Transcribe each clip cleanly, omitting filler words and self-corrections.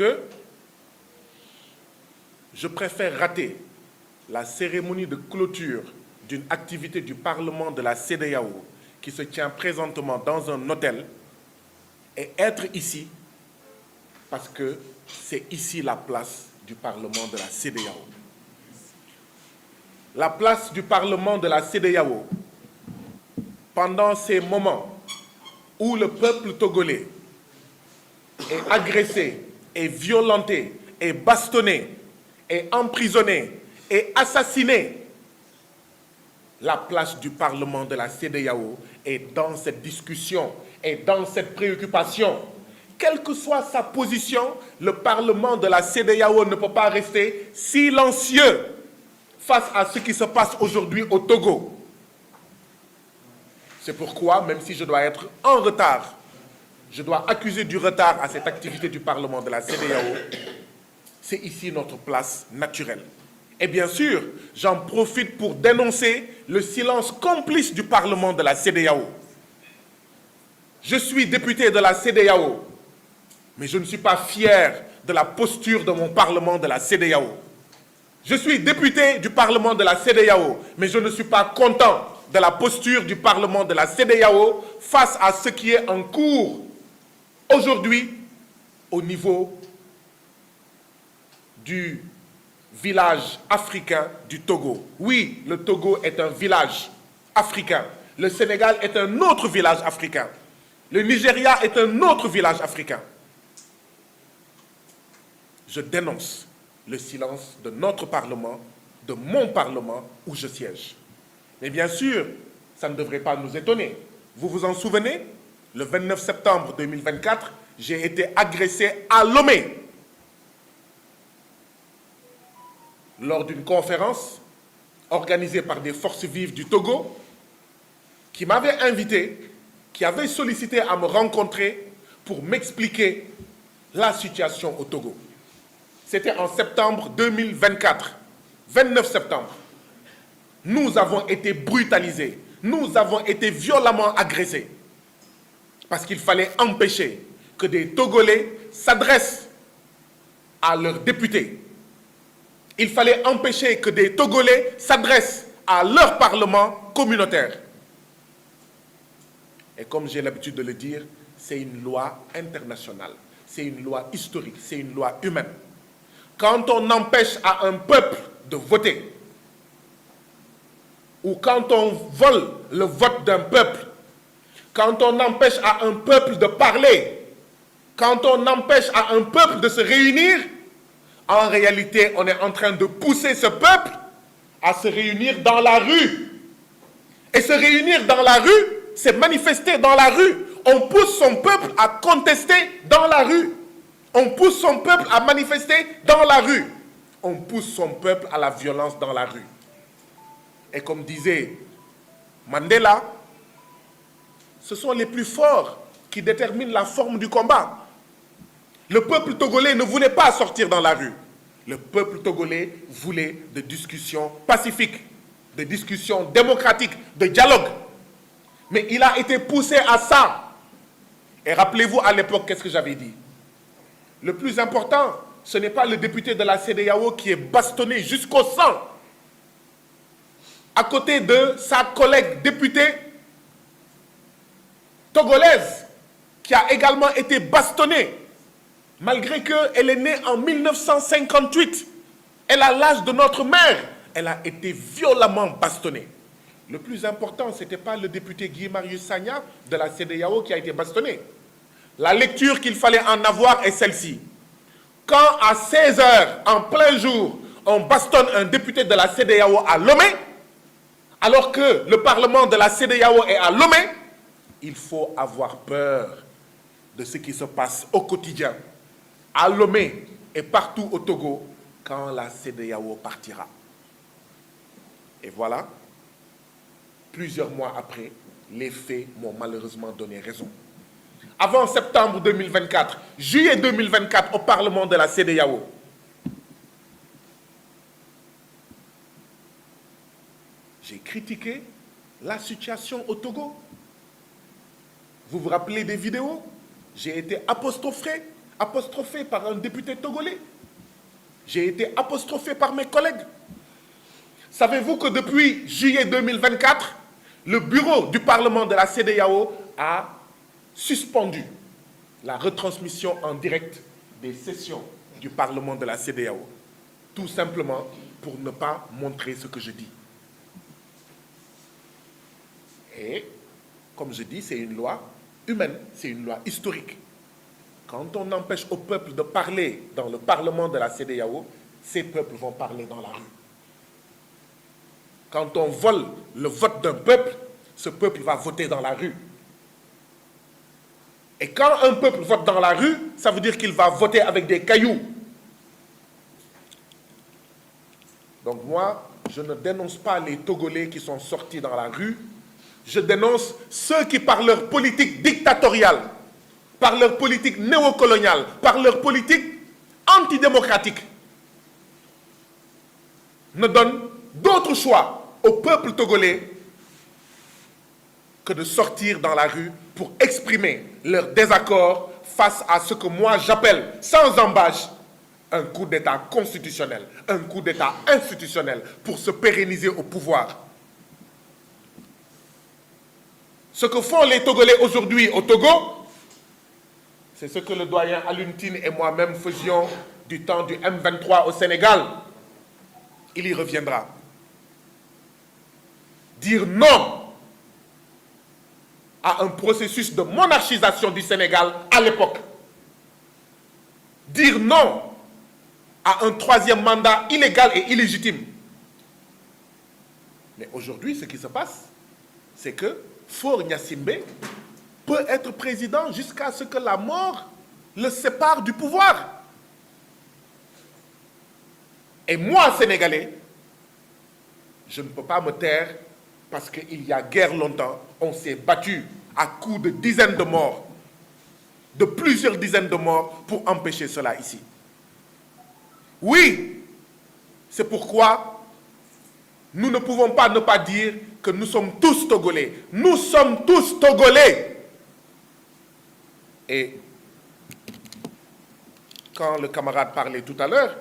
que je préfère rater la cérémonie de clôture d'une activité du Parlement de la CEDEAO qui se tient présentement dans un hôtel et être ici parce que c'est ici la place du Parlement de la CEDEAO. La place du Parlement de la CEDEAO, pendant ces moments où le peuple togolais est agressé, est violenté, est bastonné, est emprisonné, est assassiné, la place du Parlement de la CEDEAO est dans cette discussion, est dans cette préoccupation. Quelle que soit sa position, le Parlement de la CEDEAO ne peut pas rester silencieux face à ce qui se passe aujourd'hui au Togo. C'est pourquoi, même si je dois être en retard, je dois accuser du retard à cette activité du Parlement de la CEDEAO, c'est ici notre place naturelle. Et bien sûr, j'en profite pour dénoncer le silence complice du Parlement de la CEDEAO. Je suis député de la CEDEAO, mais je ne suis pas fier de la posture de mon Parlement de la CEDEAO. Je suis député du Parlement de la CEDEAO, mais je ne suis pas content de la posture du Parlement de la CEDEAO face à ce qui est en cours aujourd'hui au niveau du village africain du Togo. Oui, le Togo est un village africain. Le Sénégal est un autre village africain. Le Nigeria est un autre village africain. Je dénonce le silence de notre Parlement, de mon Parlement où je siège. Mais bien sûr, ça ne devrait pas nous étonner. Vous vous en souvenez? Le 29 septembre 2024, j'ai été agressé à Lomé lors d'une conférence organisée par des forces vives du Togo qui m'avaient invité, qui avaient sollicité à me rencontrer pour m'expliquer la situation au Togo. C'était en septembre 2024, 29 septembre. Nous avons été brutalisés, nous avons été violemment agressés parce qu'il fallait empêcher que des Togolais s'adressent à leurs députés. Il fallait empêcher que des Togolais s'adressent à leur parlement communautaire. Et comme j'ai l'habitude de le dire, c'est une loi internationale, c'est une loi historique, c'est une loi humaine. Quand on empêche à un peuple de voter, ou quand on vole le vote d'un peuple, quand on empêche à un peuple de parler, quand on empêche à un peuple de se réunir, en réalité, on est en train de pousser ce peuple à se réunir dans la rue. Et se réunir dans la rue, c'est manifester dans la rue. On pousse son peuple à contester dans la rue. On pousse son peuple à manifester dans la rue. On pousse son peuple à la violence dans la rue. Et comme disait Mandela, ce sont les plus forts qui déterminent la forme du combat. Le peuple togolais ne voulait pas sortir dans la rue. Le peuple togolais voulait des discussions pacifiques, des discussions démocratiques, de dialogue. Mais il a été poussé à ça. Et rappelez-vous à l'époque, qu'est-ce que j'avais dit? Le plus important, ce n'est pas le député de la CEDEAO qui est bastonné jusqu'au sang, à côté de sa collègue députée togolaise, qui a également été bastonnée, malgré qu'elle est née en 1958. Elle a l'âge de notre mère. Elle a été violemment bastonnée. Le plus important, ce n'était pas le député Guy Marius Sagna de la CEDEAO qui a été bastonné. La lecture qu'il fallait en avoir est celle-ci. Quand à 16 h, en plein jour, on bastonne un député de la CEDEAO à Lomé, alors que le Parlement de la CEDEAO est à Lomé, il faut avoir peur de ce qui se passe au quotidien, à Lomé et partout au Togo, quand la CEDEAO partira. Et voilà, plusieurs mois après, les faits m'ont malheureusement donné raison. Avant septembre 2024, juillet 2024, au Parlement de la CEDEAO, j'ai critiqué la situation au Togo. Vous vous rappelez des vidéos? J'ai été apostrophé apostrophé par un député togolais. J'ai été apostrophé par mes collègues. Savez-vous que depuis juillet 2024, le bureau du Parlement de la CEDEAO a suspendu la retransmission en direct des sessions du Parlement de la CEDEAO, tout simplement pour ne pas montrer ce que je dis. Et, comme je dis, c'est une loi humaine, c'est une loi historique. Quand on empêche au peuple de parler dans le Parlement de la CEDEAO, ces peuples vont parler dans la rue. Quand on vole le vote d'un peuple, ce peuple va voter dans la rue. Et quand un peuple vote dans la rue, ça veut dire qu'il va voter avec des cailloux. Donc moi, je ne dénonce pas les Togolais qui sont sortis dans la rue. Je dénonce ceux qui, par leur politique dictatoriale, par leur politique néocoloniale, par leur politique antidémocratique, ne donnent d'autre choix au peuple togolais que de sortir dans la rue pour exprimer leur désaccord face à ce que moi j'appelle, sans embâche, un coup d'État constitutionnel, un coup d'État institutionnel pour se pérenniser au pouvoir. Ce que font les Togolais aujourd'hui au Togo, c'est ce que le doyen Alioune Tine et moi-même faisions du temps du M23 au Sénégal. Il y reviendra. Dire non à un processus de monarchisation du Sénégal à l'époque. Dire non à un troisième mandat illégal et illégitime. Mais aujourd'hui, ce qui se passe, c'est que Faure Gnassingbé peut être président jusqu'à ce que la mort le sépare du pouvoir. Et moi, Sénégalais, je ne peux pas me taire parce qu'il y a guère longtemps, on s'est battu à coups de dizaines de morts, de plusieurs dizaines de morts pour empêcher cela ici. Oui, c'est pourquoi nous ne pouvons pas ne pas dire que nous sommes tous Togolais. Nous sommes tous Togolais. Et quand le camarade parlait tout à l'heure,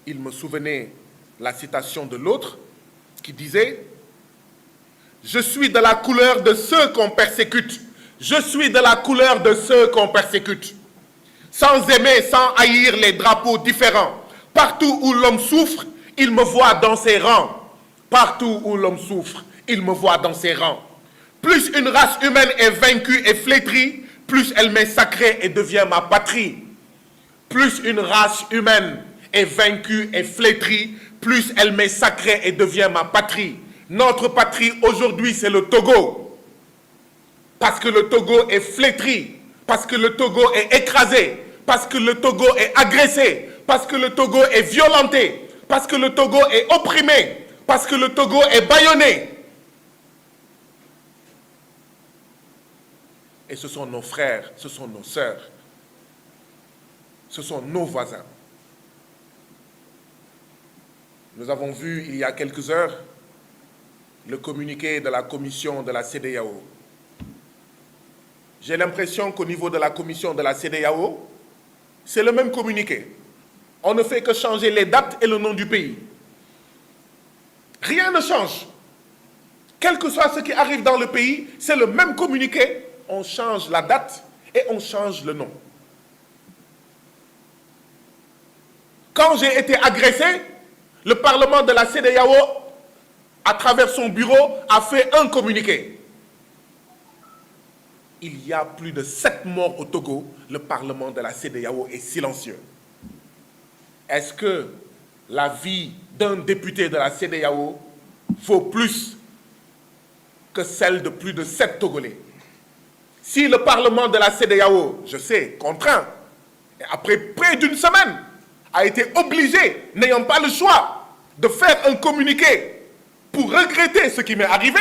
il me souvenait la citation de l'autre qui disait « Je suis de la couleur de ceux qu'on persécute. Je suis de la couleur de ceux qu'on persécute. Sans aimer, sans haïr les drapeaux différents. Partout où l'homme souffre, il me voit dans ses rangs. Partout où l'homme souffre, il me voit dans ses rangs. Plus une race humaine est vaincue et flétrie, plus elle m'est sacrée et devient ma patrie. Plus une race humaine est vaincue et flétrie, plus elle m'est sacrée et devient ma patrie. Notre patrie aujourd'hui, c'est le Togo. Parce que le Togo est flétri, parce que le Togo est écrasé, parce que le Togo est agressé, parce que le Togo est violenté, parce que le Togo est opprimé, parce que le Togo est bâillonné. Et ce sont nos frères, ce sont nos sœurs, ce sont nos voisins. Nous avons vu il y a quelques heures le communiqué de la commission de la CEDEAO. J'ai l'impression qu'au niveau de la commission de la CEDEAO, c'est le même communiqué. On ne fait que changer les dates et le nom du pays. Rien ne change. Quel que soit ce qui arrive dans le pays, c'est le même communiqué. On change la date et on change le nom. Quand j'ai été agressé, le Parlement de la CEDEAO, à travers son bureau, a fait un communiqué. Il y a plus de 7 morts au Togo. Le Parlement de la CEDEAO est silencieux. Est-ce que la vie d'un député de la CEDEAO vaut plus que celle de plus de 7 Togolais? Si le Parlement de la CEDEAO, je sais, contraint, et après près d'une semaine, a été obligé, n'ayant pas le choix, de faire un communiqué pour regretter ce qui m'est arrivé,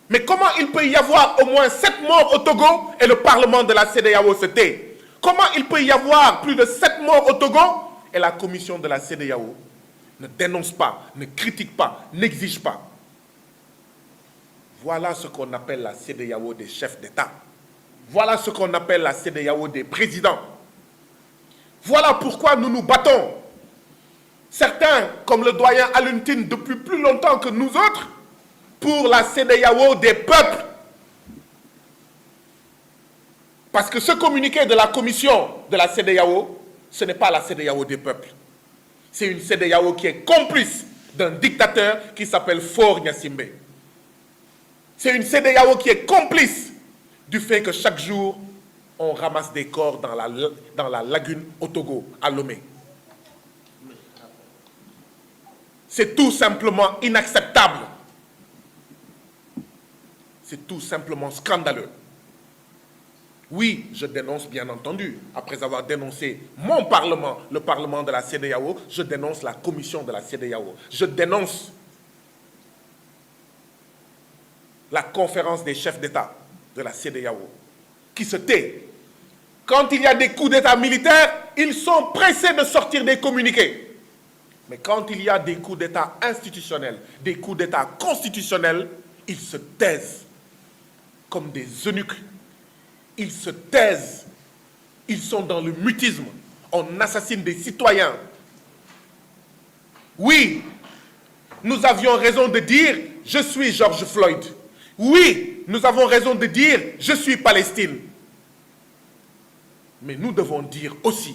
mais comment il peut y avoir au moins 7 morts au Togo et le Parlement de la CEDEAO se tait? Comment il peut y avoir plus de 7 morts au Togo et la commission de la CEDEAO ne dénonce pas, ne critique pas, n'exige pas? Voilà ce qu'on appelle la CEDEAO des chefs d'État. Voilà ce qu'on appelle la CEDEAO des présidents. Voilà pourquoi nous nous battons. Certains, comme le doyen Alioune Tine, depuis plus longtemps que nous autres, pour la CEDEAO des peuples. Parce que ce communiqué de la commission de la CEDEAO, ce n'est pas la CEDEAO des peuples. C'est une CEDEAO qui est complice d'un dictateur qui s'appelle Faure Gnassingbé. C'est une CEDEAO qui est complice du fait que chaque jour, on ramasse des corps dans la lagune au Togo, à Lomé. C'est tout simplement inacceptable. C'est tout simplement scandaleux. Oui, je dénonce bien entendu, après avoir dénoncé mon Parlement, le Parlement de la CEDEAO, je dénonce la commission de la CEDEAO. Je dénonce la conférence des chefs d'État de la CEDEAO, qui se tait. Quand il y a des coups d'État militaires, ils sont pressés de sortir des communiqués. Mais quand il y a des coups d'État institutionnels, des coups d'État constitutionnels, ils se taisent comme des eunuques. Ils se taisent. Ils sont dans le mutisme. On assassine des citoyens. Oui, nous avions raison de dire « Je suis George Floyd ». Oui, nous avons raison de dire « Je suis Palestine ». Mais nous devons dire aussi